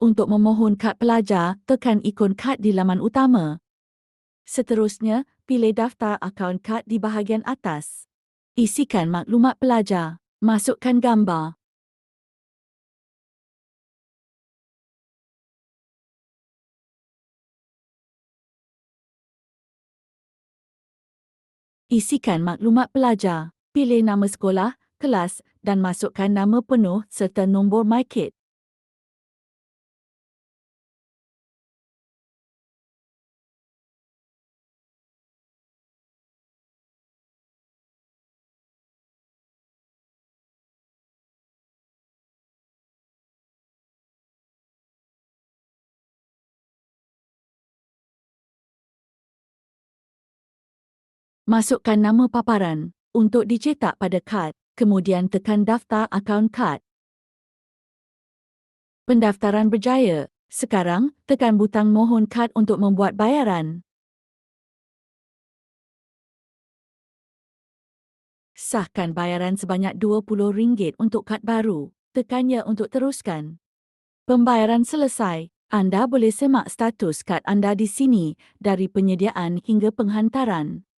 Untuk memohon kad pelajar, tekan ikon kad di laman utama. Seterusnya, pilih daftar akaun kad di bahagian atas. Isikan maklumat pelajar. Masukkan gambar. Isikan maklumat pelajar. Pilih nama sekolah, kelas dan masukkan nama penuh serta nombor MyKid. Masukkan nama paparan untuk dicetak pada kad, kemudian tekan daftar akaun kad. Pendaftaran berjaya. Sekarang, tekan butang mohon kad untuk membuat bayaran. Sahkan bayaran sebanyak RM20 untuk kad baru. Tekan ya untuk teruskan. Pembayaran selesai. Anda boleh semak status kad anda di sini dari penyediaan hingga penghantaran.